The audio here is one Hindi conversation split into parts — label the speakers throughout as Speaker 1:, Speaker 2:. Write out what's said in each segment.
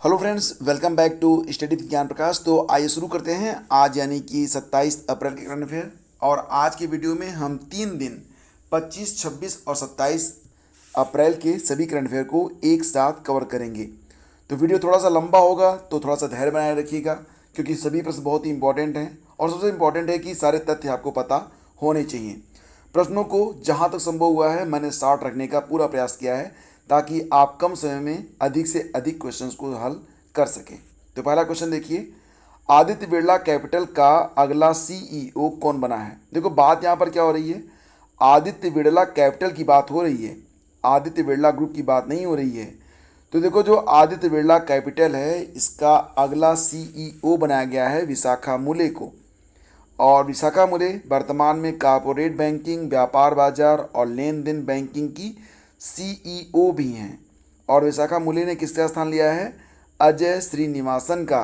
Speaker 1: Hello friends, welcome back to study with Gyan Prakash. तो आइए शुरू करते हैं आज यानी कि 27 अप्रैल के करंट अफेयर। और आज की वीडियो में हम 3 दिन 25, 26 और 27 अप्रैल के सभी करंट अफेयर को एक साथ कवर करेंगे। तो वीडियो थोड़ा सा लंबा होगा तो थोड़ा सा धैर्य बनाए रखिएगा, क्योंकि सभी प्रश्न बहुत ही इंपॉर्टेंट हैं और सबसे इम्पॉर्टेंट है कि सारे तथ्य आपको पता होने चाहिए। प्रश्नों को जहाँ तक संभव हुआ है मैंने शॉर्ट रखने का पूरा प्रयास किया है, ताकि आप कम समय में अधिक से अधिक क्वेश्चंस को हल कर सकें। तो पहला क्वेश्चन देखिए, आदित्य बिरला कैपिटल का अगला सीईओ कौन बना है। देखो बात यहाँ पर क्या हो रही है, आदित्य बिरला कैपिटल की बात हो रही है, आदित्य बिरला ग्रुप की बात नहीं हो रही है। तो देखो जो आदित्य बिरला कैपिटल है इसका अगला सीईओ बनाया गया है विशाखा मुले को। और विशाखा मुले वर्तमान में कॉर्पोरेट बैंकिंग, व्यापार बाजार और लेन देन बैंकिंग की सीईओ भी हैं। और विशाखा मुले ने किसका स्थान लिया है, अजय श्रीनिवासन का।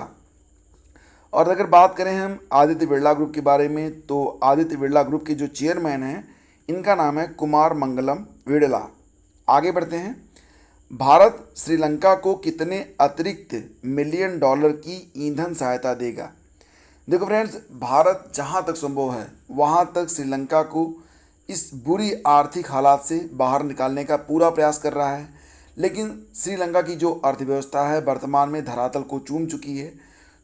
Speaker 1: और अगर बात करें हम आदित्य बिरला ग्रुप के बारे में, तो आदित्य बिरला ग्रुप के जो चेयरमैन हैं इनका नाम है कुमार मंगलम बिरला। आगे बढ़ते हैं, भारत श्रीलंका को कितने अतिरिक्त मिलियन डॉलर की ईंधन सहायता देगा। देखो फ्रेंड्स, भारत जहाँ तक संभव है वहाँ तक श्रीलंका को इस बुरी आर्थिक हालात से बाहर निकालने का पूरा प्रयास कर रहा है। लेकिन श्रीलंका की जो अर्थव्यवस्था है वर्तमान में धरातल को चूम चुकी है।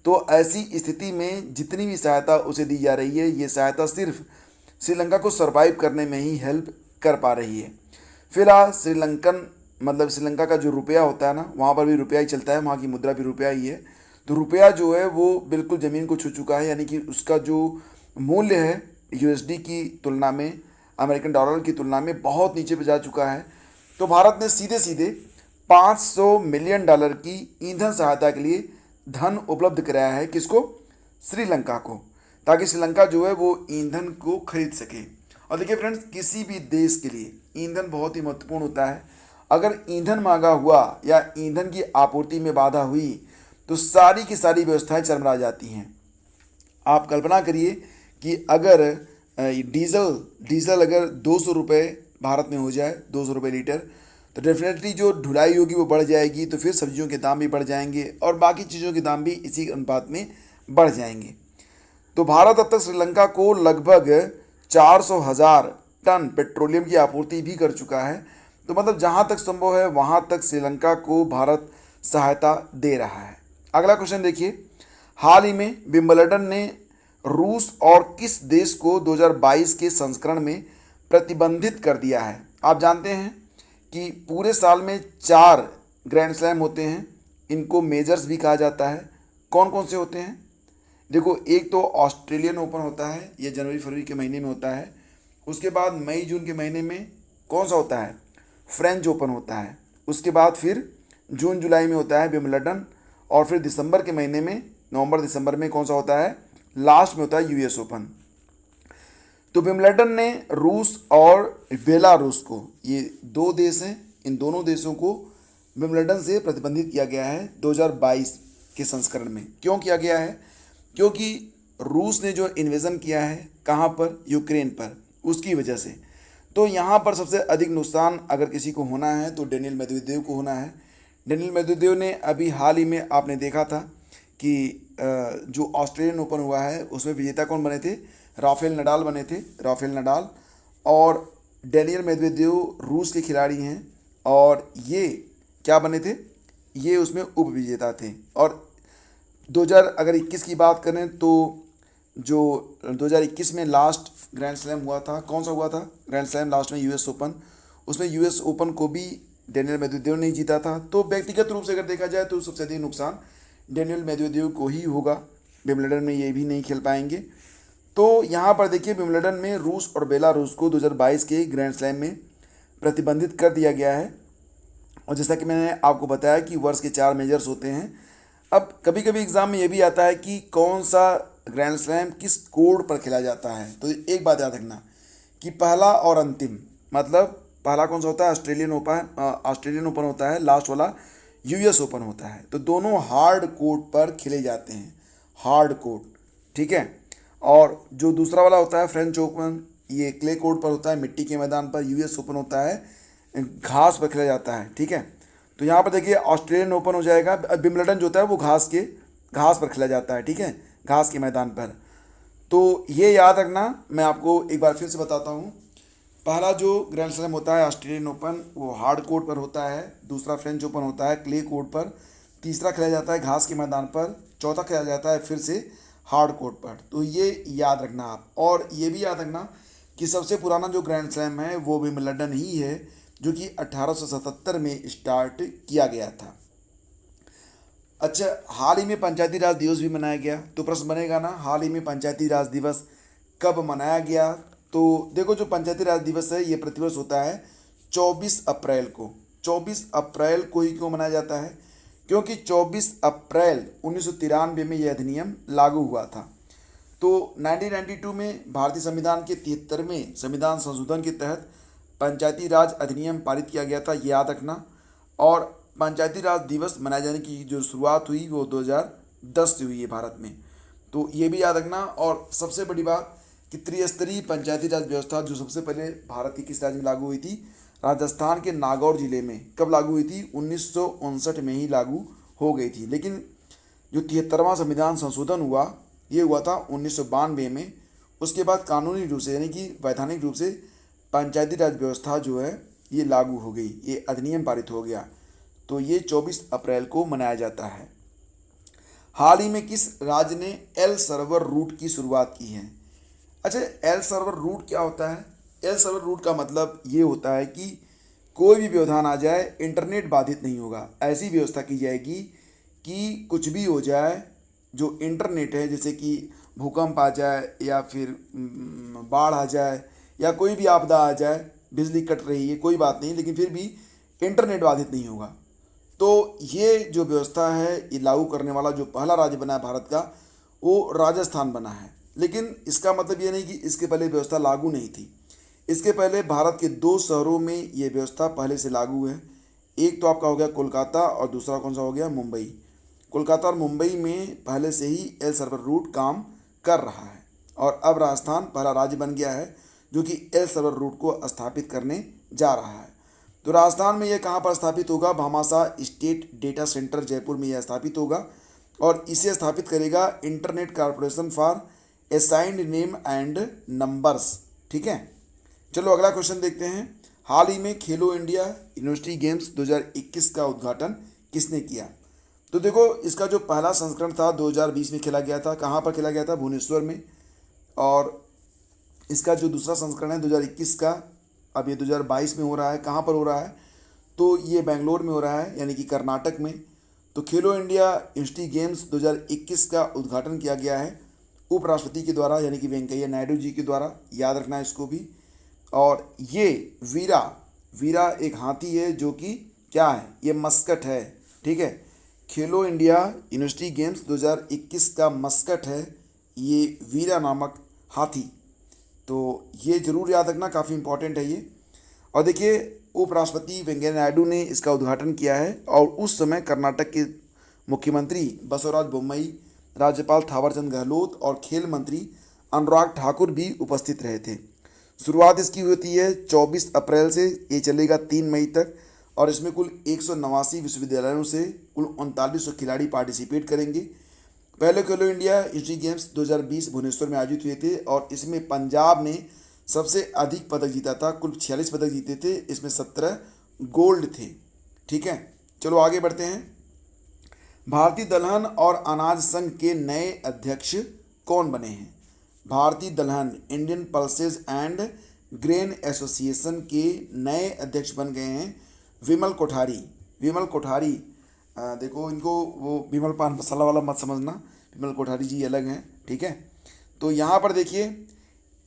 Speaker 1: तो ऐसी स्थिति में जितनी भी सहायता उसे दी जा रही है, ये सहायता सिर्फ श्रीलंका को सरवाइव करने में ही हेल्प कर पा रही है। फिलहाल श्रीलंका का जो रुपया होता है ना, वहाँ पर भी रुपया ही चलता है, वहाँ की मुद्रा भी रुपया ही है। तो रुपया जो है वो बिल्कुल ज़मीन को छू चुका है, यानी कि उसका जो मूल्य है यूएसडी की तुलना में, अमेरिकन डॉलर की तुलना में बहुत नीचे पे जा चुका है। तो भारत ने सीधे सीधे 500 मिलियन डॉलर की ईंधन सहायता के लिए धन उपलब्ध कराया है, किसको, श्रीलंका को, ताकि श्रीलंका जो है वो ईंधन को खरीद सके। और देखिए फ्रेंड्स, किसी भी देश के लिए ईंधन बहुत ही महत्वपूर्ण होता है। अगर ईंधन महंगा हुआ या ईंधन की आपूर्ति में बाधा हुई तो सारी की सारी व्यवस्थाएं चरमरा जाती हैं। आप कल्पना करिए कि अगर डीजल अगर 200 रुपये भारत में हो जाए, 200 रुपये लीटर, तो डेफिनेटली जो ढुलाई होगी वो बढ़ जाएगी। तो फिर सब्जियों के दाम भी बढ़ जाएंगे और बाकी चीज़ों के दाम भी इसी अनुपात में बढ़ जाएंगे। तो भारत अब तक श्रीलंका को लगभग 400,000 टन पेट्रोलियम की आपूर्ति भी कर चुका है। तो मतलब जहाँ तक संभव है वहाँ तक श्रीलंका को भारत सहायता दे रहा है। अगला क्वेश्चन देखिए, हाल ही में विंबलडन ने रूस और किस देश को 2022 के संस्करण में प्रतिबंधित कर दिया है। आप जानते हैं कि पूरे साल में 4 ग्रैंड स्लैम होते हैं, इनको मेजर्स भी कहा जाता है। कौन कौन से होते हैं, देखो, एक तो ऑस्ट्रेलियन ओपन होता है, ये जनवरी फरवरी के महीने में होता है। उसके बाद मई जून के महीने में कौन सा होता है, फ्रेंच ओपन होता है। उसके बाद फिर जून जुलाई में होता है विंबलडन, और फिर दिसंबर के महीने में, नवंबर दिसंबर में कौन सा होता है, लास्ट में होता है यूएस ओपन। तो विंबलडन ने रूस और बेलारूस को, ये 2 देश हैं, इन दोनों देशों को विंबलडन से प्रतिबंधित किया गया है 2022 के संस्करण में। क्यों किया गया है, क्योंकि रूस ने जो इन्वेजन किया है कहाँ पर, यूक्रेन पर, उसकी वजह से। तो यहाँ पर सबसे अधिक नुकसान अगर किसी को होना है तो डेनियल मेदवेदेव को होना है। डेनियल मेदवेदेव ने अभी हाल ही में आपने देखा था कि जो ऑस्ट्रेलियन ओपन हुआ है उसमें विजेता कौन बने थे, राफेल नडाल बने थे, राफेल नडाल। और डेनियल मेदवेदेव रूस के खिलाड़ी हैं और ये क्या बने थे, ये उसमें उप विजेता थे। और 2021 की बात करें तो जो 2021 में लास्ट ग्रैंड स्लैम हुआ था, कौन सा हुआ था ग्रैंड स्लैम लास्ट में, यूएस ओपन। उसमें यूएस ओपन को भी डेनियल मेदवेदेव ने जीता था। तो व्यक्तिगत रूप से अगर देखा जाए तो सबसे अधिक नुकसान डेनियल मेदवेदेव को ही होगा, विंबलडन में ये भी नहीं खेल पाएंगे। तो यहाँ पर देखिए, विंबलडन में रूस और बेलारूस को 2022 के ग्रैंड स्लैम में प्रतिबंधित कर दिया गया है। और जैसा कि मैंने आपको बताया कि वर्ष के 4 मेजर्स होते हैं। अब कभी कभी एग्ज़ाम में ये भी आता है कि कौन सा ग्रैंड स्लैम किस कोड पर खेला जाता है। तो एक बात याद रखना कि पहला और अंतिम, मतलब पहला कौन सा होता है, ऑस्ट्रेलियन ओपन होता है, लास्ट वाला यूएस ओपन होता है। तो दोनों हार्ड कोर्ट पर खेले जाते हैं, हार्ड कोर्ट, ठीक है। और जो दूसरा वाला होता है फ्रेंच ओपन, ये क्ले कोर्ट पर होता है, मिट्टी के मैदान पर। यूएस ओपन होता है घास पर खेला जाता है, ठीक है। तो यहाँ पर देखिए ऑस्ट्रेलियन ओपन हो जाएगा। विंबलडन जो होता है वो घास पर खेला जाता है, ठीक है, घास के मैदान पर। तो ये याद रखना, मैं आपको एक बार फिर से बताता हूँ। पहला जो ग्रैंड स्लैम होता है ऑस्ट्रेलियन ओपन, वो हार्ड कोर्ट पर होता है। दूसरा फ्रेंच ओपन होता है क्ले कोर्ट पर। तीसरा खेला जाता है घास के मैदान पर। चौथा खेला जाता है फिर से हार्ड कोर्ट पर। तो ये याद रखना आप। और ये भी याद रखना कि सबसे पुराना जो ग्रैंड स्लैम है वो विंबलडन ही है, जो कि 1877 में स्टार्ट किया गया था। अच्छा, हाल ही में पंचायती राज दिवस भी मनाया गया। तो प्रश्न बनेगा ना, हाल ही में पंचायती राज दिवस कब मनाया गया? तो देखो, जो पंचायती राज दिवस है ये प्रतिवर्ष होता है 24 अप्रैल को। 24 अप्रैल को ही क्यों मनाया जाता है? क्योंकि 24 अप्रैल 1993 में यह अधिनियम लागू हुआ था। तो 1992 में भारतीय संविधान के 73वें संविधान संशोधन के तहत पंचायती राज अधिनियम पारित किया गया था, ये याद रखना। और पंचायती राज दिवस मनाए जाने की जो शुरुआत हुई वो 2010 से हुई है भारत में। तो ये भी याद रखना। और सबसे बड़ी बात कि त्रिस्तरीय पंचायती राज व्यवस्था जो सबसे पहले भारत के किस राज्य में लागू हुई थी? राजस्थान के नागौर जिले में। कब लागू हुई थी? 1959 में ही लागू हो गई थी। लेकिन जो 73वां संविधान संशोधन हुआ ये हुआ था 1992 में। उसके बाद कानूनी रूप से यानी कि वैधानिक रूप से पंचायती राज व्यवस्था जो है ये लागू हो गई, ये अधिनियम पारित हो गया। तो ये 24 अप्रैल को मनाया जाता है। हाल ही में किस राज्य ने एल सर्वर रूट की शुरुआत की है? अच्छा, एल सर्वर रूट क्या होता है? एल सर्वर रूट का मतलब ये होता है कि कोई भी व्यवधान आ जाए, इंटरनेट बाधित नहीं होगा। ऐसी व्यवस्था की जाएगी कि कुछ भी हो जाए, जो इंटरनेट है, जैसे कि भूकंप आ जाए या फिर बाढ़ आ जाए या कोई भी आपदा आ जाए, बिजली कट रही है, कोई बात नहीं, लेकिन फिर भी इंटरनेट बाधित नहीं होगा। तो ये जो व्यवस्था है ये लागू करने वाला जो पहला राज्य बना है भारत का, वो राजस्थान बना है। लेकिन इसका मतलब ये नहीं कि इसके पहले व्यवस्था लागू नहीं थी। इसके पहले भारत के 2 शहरों में ये व्यवस्था पहले से लागू है। एक तो आपका हो गया कोलकाता और दूसरा कौन सा हो गया? मुंबई। कोलकाता और मुंबई में पहले से ही एल सर्वर रूट काम कर रहा है। और अब राजस्थान पहला राज्य बन गया है जो कि एल सर्वर रूट को स्थापित करने जा रहा है। तो राजस्थान में यह कहाँ पर स्थापित होगा? Bhamashah state data centre Jaipur में यह स्थापित होगा। और इसे स्थापित करेगा internet corporation for assigned name and numbers. ठीक है, चलो अगला क्वेश्चन देखते हैं। हाल ही में खेलो इंडिया यूनिवर्सिटी गेम्स 2021 का उद्घाटन किसने किया? तो देखो, इसका जो पहला संस्करण था 2020 में खेला गया था। कहाँ पर खेला गया था? भुवनेश्वर में। और इसका जो दूसरा संस्करण है 2021 का, अब ये 2022 में हो रहा है। कहाँ पर हो रहा है? तो ये बेंगलोर में हो रहा है, यानी कि कर्नाटक में। तो खेलो इंडिया यूनिवर्सिटी गेम्स 2021 का उद्घाटन किया गया है उपराष्ट्रपति के द्वारा, यानी कि वेंकैया नायडू जी के द्वारा। याद रखना है इसको भी। और ये वीरा एक हाथी है जो कि क्या है? ये मस्कट है। ठीक है, खेलो इंडिया यूनिवर्सिटी गेम्स 2021 का मस्कट है ये वीरा नामक हाथी। तो ये जरूर याद रखना, काफ़ी इंपॉर्टेंट है ये। और देखिए, उपराष्ट्रपति वेंकैया नायडू ने इसका उद्घाटन किया है और उस समय कर्नाटक के मुख्यमंत्री बसवराज बोम्मई, राज्यपाल थावरचंद गहलोत और खेल मंत्री अनुराग ठाकुर भी उपस्थित रहे थे। शुरुआत इसकी होती है 24 अप्रैल से, ये चलेगा 3 मई तक। और इसमें कुल 189 विश्वविद्यालयों से कुल 3900 खिलाड़ी पार्टिसिपेट करेंगे। पहले खेलो इंडिया यूनिवर्सिटी गेम्स 2020 भुवनेश्वर में आयोजित हुए थे और इसमें पंजाब ने सबसे अधिक पदक जीता था। कुल 46 पदक जीते थे, इसमें 17 गोल्ड थे। ठीक है, चलो आगे बढ़ते हैं। भारतीय दलहन और अनाज संघ के नए अध्यक्ष कौन बने हैं? भारतीय दलहन Indian pulses and grain association के नए अध्यक्ष बन गए हैं विमल कोठारी। विमल कोठारी, देखो इनको वो विमल पान मसाला वाला मत समझना, विमल कोठारी जी अलग हैं। ठीक है, तो यहाँ पर देखिए,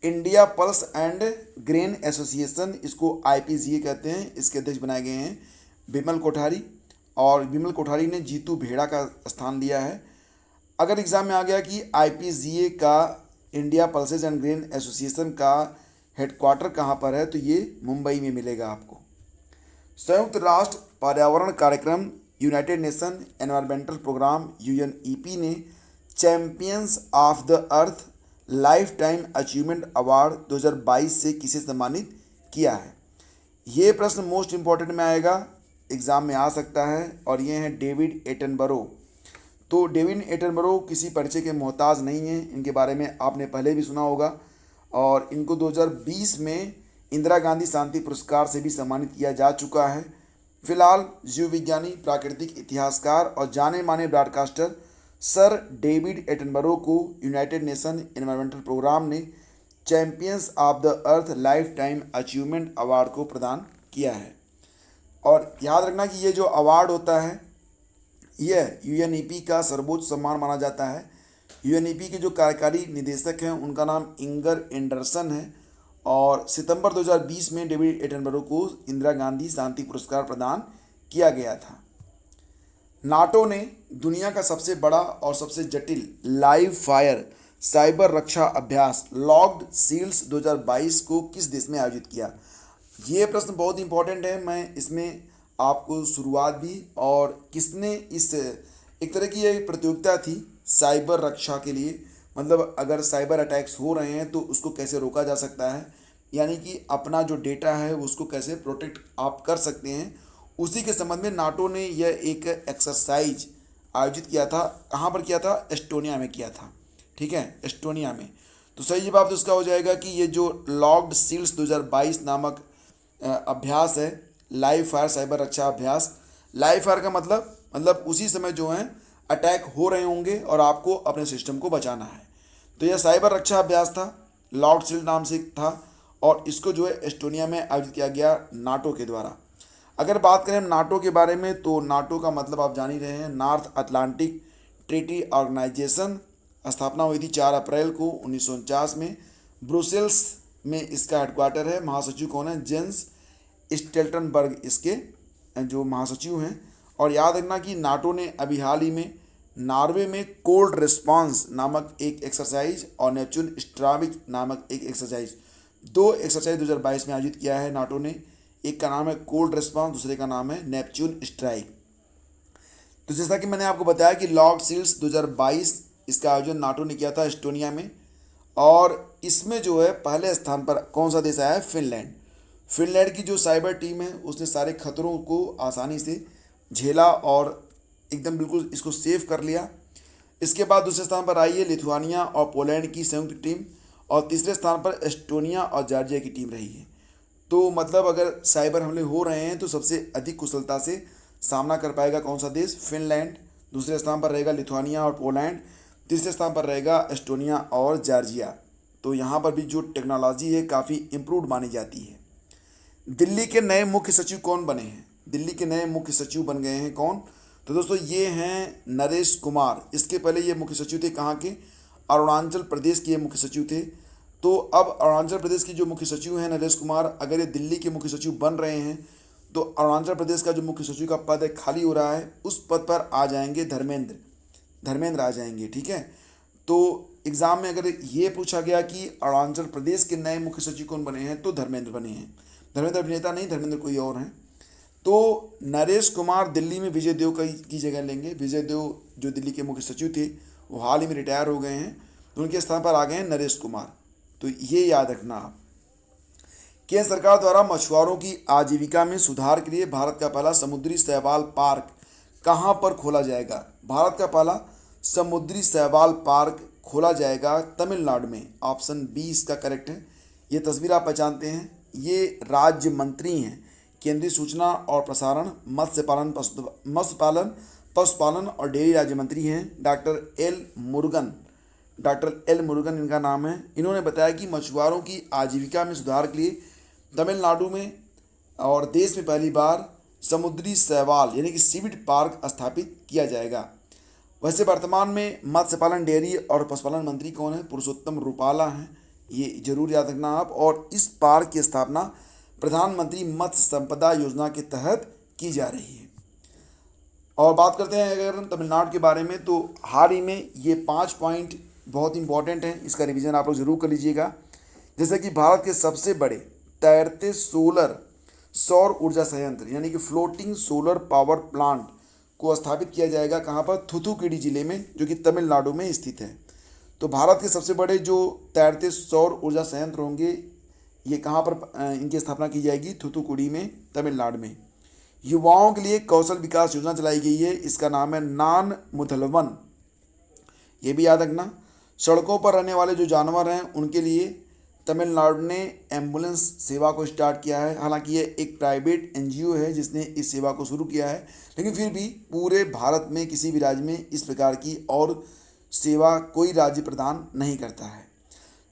Speaker 1: India pulse and grain association, इसको IPGA कहते हैं, इसके अध्यक्ष बनाए गए हैं विमल कोठारी। और विमल कोठारी ने जीतू भेड़ा का स्थान लिया है। अगर एग्जाम में आ गया कि IPGA का, India pulses and grain association का हेडक्वार्टर कहाँ पर है, तो ये मुंबई में मिलेगा आपको। संयुक्त राष्ट्र पर्यावरण कार्यक्रम United Nation environmental programme UNEP ने Champions of the Earth lifetime achievement award 2022 से किसे सम्मानित किया है? ये प्रश्न मोस्ट इम्पॉर्टेंट में आएगा एग्ज़ाम में आ सकता है, और ये हैं डेविड एटनबरो। तो डेविड एटनबरो किसी परिचय के मोहताज नहीं हैं, इनके बारे में आपने पहले भी सुना होगा, और इनको 2020 में इंदिरा गांधी शांति पुरस्कार से भी सम्मानित किया जा चुका है। फिलहाल जीव विज्ञानी, प्राकृतिक इतिहासकार और जाने माने ब्रॉडकास्टर सर डेविड एटनबरो को यूनाइटेड नेशन एनवायरमेंटल प्रोग्राम ने Champions of the Earth lifetime achievement award को प्रदान किया है। और याद रखना कि ये जो अवार्ड होता है यह यूएनईपी का सर्वोच्च सम्मान माना जाता है। यूएनईपी के जो कार्यकारी निदेशक हैं उनका नाम इंगर एंडरसन है, और सितंबर 2020 में डेविड एटनबरो को इंदिरा गांधी शांति पुरस्कार प्रदान किया गया था। नाटो ने दुनिया का सबसे बड़ा और सबसे जटिल लाइव फायर साइबर रक्षा अभ्यास लॉक्ड शील्ड्स 2022 को किस देश में आयोजित किया? ये प्रश्न बहुत इंपॉर्टेंट है। मैं इसमें आपको शुरुआत भी, और किसने इस एक तरह की ये प्रतियोगिता थी साइबर रक्षा के लिए, मतलब अगर साइबर अटैक्स हो रहे हैं तो उसको कैसे रोका जा सकता है, यानी कि अपना जो डेटा है उसको कैसे प्रोटेक्ट आप कर सकते हैं, उसी के संबंध में नाटो ने यह एक एक्सरसाइज आयोजित किया था। कहाँ पर किया था? एस्टोनिया में किया था। ठीक है, एस्टोनिया में। तो सही जवाब तो इसका हो जाएगा कि ये जो लॉक्ड शील्ड्स 2022 नामक अभ्यास है, लाइव फायर साइबर रक्षा अभ्यास। लाइव फायर का मतलब उसी समय जो है अटैक हो रहे होंगे और आपको अपने सिस्टम को बचाना है। तो यह साइबर रक्षा अभ्यास था, लॉक्ड शील्ड नाम से था, और इसको जो है एस्टोनिया में आयोजित किया गया नाटो के द्वारा। अगर बात करें नाटो के बारे में, तो नाटो का मतलब आप जान ही रहे हैं, नॉर्थ अटलांटिक ट्रीटी ऑर्गेनाइजेशन। स्थापना हुई थी 4 अप्रैल को 1949 में। ब्रुसेल्स में इसका हेडक्वार्टर है। महासचिव कौन है? जेंस स्टेल्टनबर्ग इसके जो महासचिव हैं। और याद रखना कि नाटो ने अभी हाल ही में नॉर्वे में कोल्ड रिस्पांस नामक एक एक्सरसाइज और नेपच्यून स्ट्राविक नामक एक एक्सरसाइज, 2 एक्सरसाइज 2022 में आयोजित किया है नाटो ने। एक का नाम है कोल्ड रिस्पांस, दूसरे का नाम है नेपच्यून स्ट्राइक। तो जैसा कि मैंने आपको बताया कि लॉक्ड शील्ड्स 2022 इसका आयोजन नाटो ने किया था एस्टोनिया में, और इसमें जो है पहले स्थान पर कौन सा देश आया है? फिनलैंड। फिनलैंड की जो साइबर टीम है उसने सारे खतरों को आसानी से झेला और एकदम बिल्कुल इसको सेव कर लिया। इसके बाद दूसरे स्थान पर आई है लिथुआनिया और पोलैंड की संयुक्त टीम, और तीसरे स्थान पर एस्टोनिया और जॉर्जिया की टीम रही है। तो मतलब अगर साइबर हमले हो रहे हैं तो सबसे अधिक कुशलता से सामना कर पाएगा कौन सा देश? फिनलैंड। दूसरे स्थान पर रहेगा लिथुआनिया और पोलैंड, तीसरे स्थान पर रहेगा एस्टोनिया और जॉर्जिया। तो यहाँ पर भी जो टेक्नोलॉजी है काफ़ी इम्प्रूव्ड मानी जाती है। दिल्ली के नए मुख्य सचिव कौन बने हैं? दिल्ली के नए मुख्य सचिव बन गए हैं कौन? तो दोस्तों ये हैं नरेश कुमार। इसके पहले ये मुख्य सचिव थे कहाँ के? अरुणाचल प्रदेश के ये मुख्य सचिव थे। तो अब अरुणाचल प्रदेश की जो मुख्य सचिव हैं नरेश कुमार, अगर ये दिल्ली के मुख्य सचिव बन रहे हैं तो अरुणाचल प्रदेश का जो मुख्य सचिव का पद है खाली हो रहा है, उस पद पर आ जाएंगे धर्मेंद्र आ जाएंगे। ठीक है, तो एग्ज़ाम में अगर ये पूछा गया कि अरुणाचल प्रदेश के नए मुख्य सचिव कौन बने हैं तो धर्मेंद्र बने हैं। धर्मेंद्र अभिनेता नहीं, धर्मेंद्र कोई और हैं। तो नरेश कुमार दिल्ली में विजय देव की जगह लेंगे। विजय देव जो दिल्ली के मुख्य सचिव थे वो हाल ही में रिटायर हो गए हैं, तो उनके स्थान पर आ गए हैं नरेश कुमार। तो ये याद रखना आप। केंद्र सरकार द्वारा मछुआरों की आजीविका में सुधार के लिए भारत का पहला समुद्री शैवाल पार्क कहाँ पर खोला जाएगा? भारत का पहला समुद्री शैवाल पार्क खोला जाएगा तमिलनाडु में। ऑप्शन बी इसका करेक्ट है। ये तस्वीर आप पहचानते हैं, ये राज्य मंत्री हैं, केंद्रीय सूचना और प्रसारण, मत्स्य पालन, पशुपालन और डेयरी राज्य मंत्री हैं डॉक्टर एल मुरुगन इनका नाम है। इन्होंने बताया कि मछुआरों की आजीविका में सुधार के लिए तमिलनाडु में और देश में पहली बार समुद्री शैवाल यानी कि सीवीड पार्क स्थापित किया जाएगा। वैसे वर्तमान में मत्स्य पालन, डेयरी और पशुपालन मंत्री कौन है? पुरुषोत्तम रूपाला हैं, ये जरूर याद रखना आप। और इस पार्क की स्थापना प्रधानमंत्री मत्स्य संपदा योजना के तहत की जा रही है। और बात करते हैं अगर तमिलनाडु के बारे में, तो हाल ही में ये 5 पॉइंट बहुत इंपॉर्टेंट हैं, इसका रिवीजन आप लोग ज़रूर कर लीजिएगा। जैसे कि भारत के सबसे बड़े तैरते सौर ऊर्जा संयंत्र यानी कि फ्लोटिंग सोलर पावर प्लांट को स्थापित किया जाएगा कहाँ पर? थूथुकुडी जिले में, जो कि तमिलनाडु में स्थित है। तो भारत के सबसे बड़े जो तैरते सौर ऊर्जा संयंत्र होंगे ये कहाँ पर इनकी स्थापना की जाएगी? थूथुकुडी में, तमिलनाडु में। युवाओं के लिए कौशल विकास योजना चलाई गई है, इसका नाम है नान मुथलवन, ये भी याद रखना। सड़कों पर रहने वाले जो जानवर हैं उनके लिए तमिलनाडु ने एम्बुलेंस सेवा को स्टार्ट किया है। हालांकि ये एक प्राइवेट एनजीओ है जिसने इस सेवा को शुरू किया है, लेकिन फिर भी पूरे भारत में किसी भी राज्य में इस प्रकार की और सेवा कोई राज्य प्रदान नहीं करता है।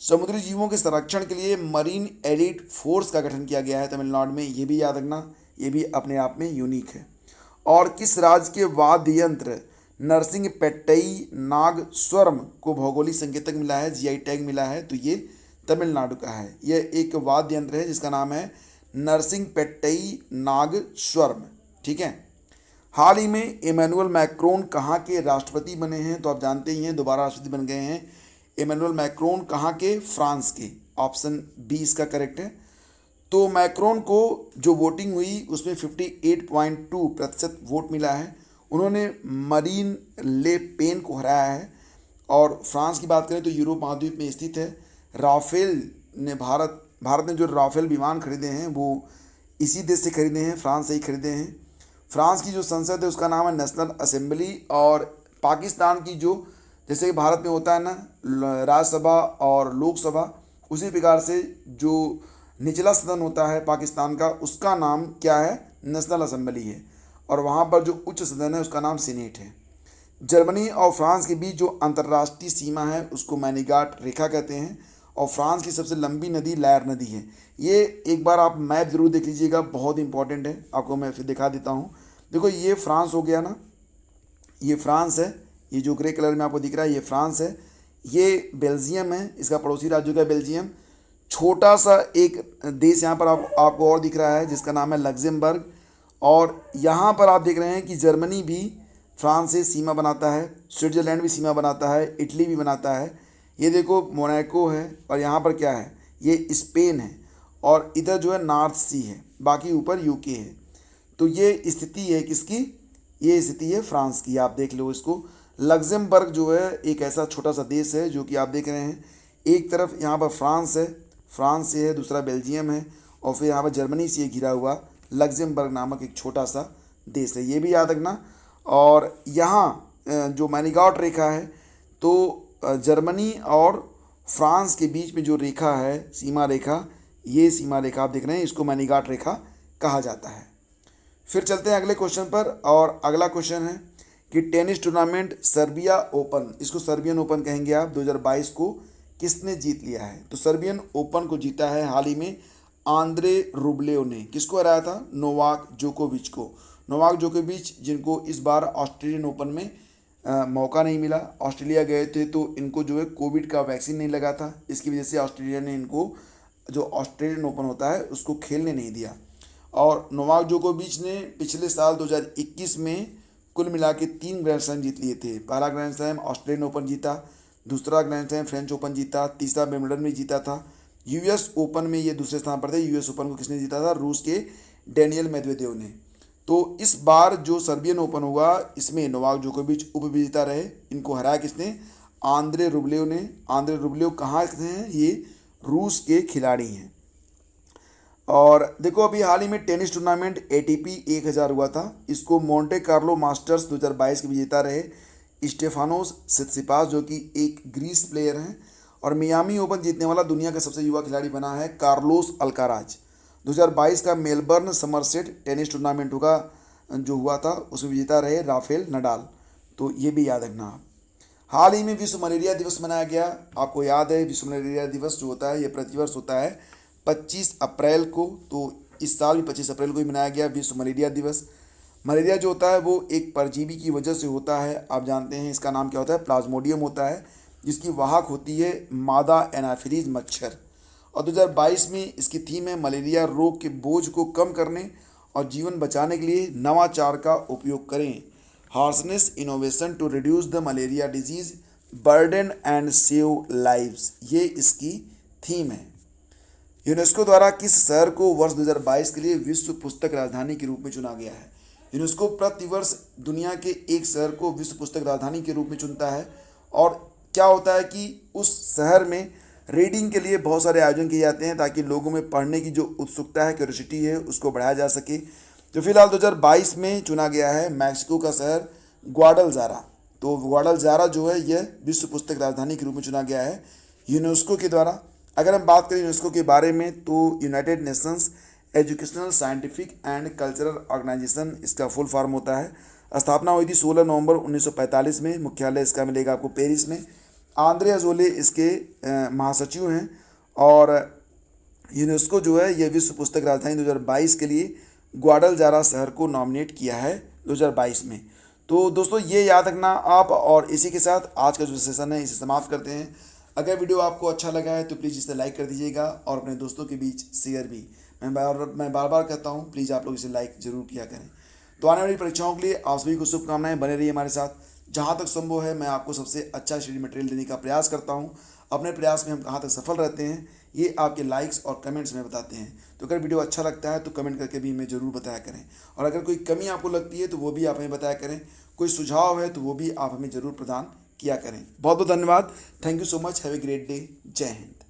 Speaker 1: समुद्री जीवों के संरक्षण के लिए मरीन एलिट फोर्स का गठन किया गया है तमिलनाडु में, ये भी याद रखना, ये भी अपने आप में यूनिक है। और किस राज्य के वाद्य यंत्र नरसिंहपेट्टई नागस्वरम को भौगोलिक संकेतक मिला है, जीआई टैग मिला है? तो ये तमिलनाडु का है। यह एक वाद्य यंत्र है जिसका नाम है नरसिंहपेट्टई नागस्वरम, ठीक है। हाल ही में इमैनुअल मैक्रोन कहाँ के राष्ट्रपति बने हैं? तो आप जानते ही हैं, दोबारा राष्ट्रपति बन गए हैं। इमैनुअल मैक्रोन कहाँ के? फ्रांस के। ऑप्शन बी इसका करेक्ट है। तो मैक्रोन को जो वोटिंग हुई उसमें 58.2% वोट मिला है। उन्होंने मरीन ले पेन को हराया है। और फ्रांस की बात करें तो यूरोप महाद्वीप में स्थित है। राफेल ने भारत ने जो राफेल विमान खरीदे हैं वो इसी देश से खरीदे हैं, फ्रांस से ही खरीदे हैं। फ्रांस की जो संसद है उसका नाम है नेशनल असेंबली। और पाकिस्तान की जो, जैसे कि भारत में होता है ना राज्यसभा और लोकसभा, उसी प्रकार से जो निचला सदन होता है पाकिस्तान का, उसका नाम क्या है? नेशनल असेंबली है। और वहाँ पर जो उच्च सदन है उसका नाम सीनेट है। जर्मनी और फ्रांस के बीच जो अंतर्राष्ट्रीय सीमा है उसको मैनीगाट रेखा कहते हैं। और फ्रांस की सबसे लंबी नदी लायर नदी है। ये एक बार आप मैप ज़रूर देख लीजिएगा, बहुत इंपॉर्टेंट है। आपको मैं फिर दिखा देता हूँ। देखो ये फ्रांस हो गया ना, ये फ्रांस है, ये जो ग्रे कलर में आपको दिख रहा है ये फ्रांस है। ये बेल्जियम है, इसका पड़ोसी राज्य का बेल्जियम। छोटा सा एक देश यहाँ पर आपको और दिख रहा है जिसका नाम है लग्जमबर्ग। और यहाँ पर आप देख रहे हैं कि जर्मनी भी फ्रांस से सीमा बनाता है, स्विट्ज़रलैंड भी सीमा बनाता है, इटली भी बनाता है। ये देखो मोनाको है। और यहाँ पर क्या है? ये स्पेन है। और इधर जो है नॉर्थ सी है, बाकी ऊपर यूके है। तो ये स्थिति है किसकी? ये स्थिति है फ्रांस की। आप देख लो इसको। लग्जमबर्ग जो है एक ऐसा छोटा सा देश है जो कि आप देख रहे हैं, एक तरफ यहाँ पर फ्रांस है, फ्रांस से है, दूसरा बेल्जियम है, और फिर यहाँ पर जर्मनी से घिरा हुआ लग्जमबर्ग नामक एक छोटा सा देश है, ये भी याद रखना। और यहाँ जो मैनीगाट रेखा है, तो जर्मनी और फ्रांस के बीच में जो रेखा है, सीमा रेखा, ये सीमा रेखा आप देख रहे हैं, इसको मैनीगाट रेखा कहा जाता है। फिर चलते हैं अगले क्वेश्चन पर। और अगला क्वेश्चन है कि टेनिस टूर्नामेंट सर्बिया ओपन, इसको सर्बियन ओपन कहेंगे आप, 2022 को किसने जीत लिया है? तो सर्बियन ओपन को जीता है हाल ही में आंद्रे रुब्लेव ने। किसको हराया था? नोवाक जोकोविच को। नोवाक जोकोविच जिनको इस बार ऑस्ट्रेलियन ओपन में मौका नहीं मिला। ऑस्ट्रेलिया गए थे तो इनको जो है कोविड का वैक्सीन नहीं लगा था, इसकी वजह से ऑस्ट्रेलिया ने इनको जो ऑस्ट्रेलियन ओपन होता है उसको खेलने नहीं दिया। और नोवाक जोकोविच ने पिछले साल 2021 में कुल मिला के 3 ग्रैंड स्लैम जीत लिए थे। पहला ग्रैंड स्लैम ऑस्ट्रेलियन ओपन जीता, दूसरा ग्रैंड स्लैम फ्रेंच ओपन जीता, तीसरा विंबलडन में जीता था। यूएस ओपन में ये दूसरे स्थान पर थे। यूएस ओपन को किसने जीता था? रूस के डेनियल मेदवेदेव ने। तो इस बार जो सर्बियन ओपन हुआ इसमें नोवाक जोकोविच उपविजेता रहे। इनको हराया किसने? आंद्रे रुब्लेव ने। आंद्रे रुब्लेव कहाँ से हैं? ये रूस के खिलाड़ी हैं। और देखो अभी हाल ही में टेनिस टूर्नामेंट ATP 1000 हुआ था। इसको मोंटे कार्लो मास्टर्स 2022 के विजेता रहे स्टेफानोस सित्सिपास, जो कि एक ग्रीस प्लेयर हैं। और मियामी ओपन जीतने वाला दुनिया का सबसे युवा खिलाड़ी बना है कार्लोस अल्काराज। 2022 का मेलबर्न समरसेट टेनिस टूर्नामेंट जो हुआ था उसमें विजेता रहे राफेल नडाल। तो ये भी याद रखना आप। हाल ही में विश्व मलेरिया दिवस मनाया गया। आपको याद है विश्व मलेरिया दिवस जो होता है ये प्रतिवर्ष होता है 25 अप्रैल को। तो इस साल भी 25 अप्रैल को ही मनाया गया विश्व मलेरिया दिवस। मलेरिया जो होता है वो एक परजीवी की वजह से होता है। आप जानते हैं इसका नाम क्या होता है? प्लाज्मोडियम होता है, जिसकी वाहक होती है मादा एनाफिलीज मच्छर। और 2022 में इसकी थीम है मलेरिया रोग के बोझ को कम करने और जीवन बचाने के लिए नवाचार का उपयोग करें। Harness innovation to reduce the malaria disease burden and save lives, ये इसकी थीम है। यूनेस्को द्वारा किस शहर को वर्ष 2022 के लिए विश्व पुस्तक राजधानी के रूप में चुना गया है? यूनेस्को प्रतिवर्ष दुनिया के एक शहर को विश्व पुस्तक राजधानी के रूप में चुनता है। और क्या होता है कि उस शहर में रीडिंग के लिए बहुत सारे आयोजन किए जाते हैं ताकि लोगों में पढ़ने की जो उत्सुकता है, क्यूरियोसिटी है, उसको बढ़ाया जा सके। तो फिलहाल 2022 में चुना गया है मैक्सिको का शहर ग्वाडलजारा। तो ग्वाडलजारा जो है यह विश्व पुस्तक राजधानी के रूप में चुना गया है यूनेस्को के द्वारा। अगर हम बात करें यूनेस्को के बारे में तो United Nations educational scientific and cultural organisation इसका फुल फॉर्म होता है। स्थापना हुई थी 16 नवंबर 1945 में। मुख्यालय इसका मिलेगा आपको पेरिस में। आंद्रे अजोले इसके महासचिव हैं। और यूनेस्को जो है यह विश्व पुस्तक राजधानी 2022 के लिए ग्वाडलजारा शहर को नॉमिनेट किया है 2022 में। तो दोस्तों ये याद रखना आप। और इसी के साथ आज का जो सेशन है इसे समाप्त करते हैं। अगर वीडियो आपको अच्छा लगा है तो प्लीज़ इसे लाइक कर दीजिएगा और अपने दोस्तों के बीच शेयर भी। मैं बार बार कहता हूँ प्लीज़ आप लोग इसे लाइक जरूर किया करें। तो आने वाली परीक्षाओं के लिए आप सभी को शुभकामनाएं। बने रहिए हमारे साथ। जहाँ तक संभव है मैं आपको सबसे अच्छा स्टडी मटेरियल देने का प्रयास करता हूँ। अपने प्रयास में हम कहाँ तक सफल रहते हैं ये आपके लाइक्स और कमेंट्स में बताते हैं। तो अगर वीडियो अच्छा लगता है तो कमेंट करके भी हमें ज़रूर बताया करें। और अगर कोई कमी आपको लगती है तो वो भी आप हमें बताया करें। कोई सुझाव है तो वो भी आप हमें ज़रूर प्रदान किया करें। बहुत बहुत धन्यवाद। Thank you so much. Have a great day. जय हिंद।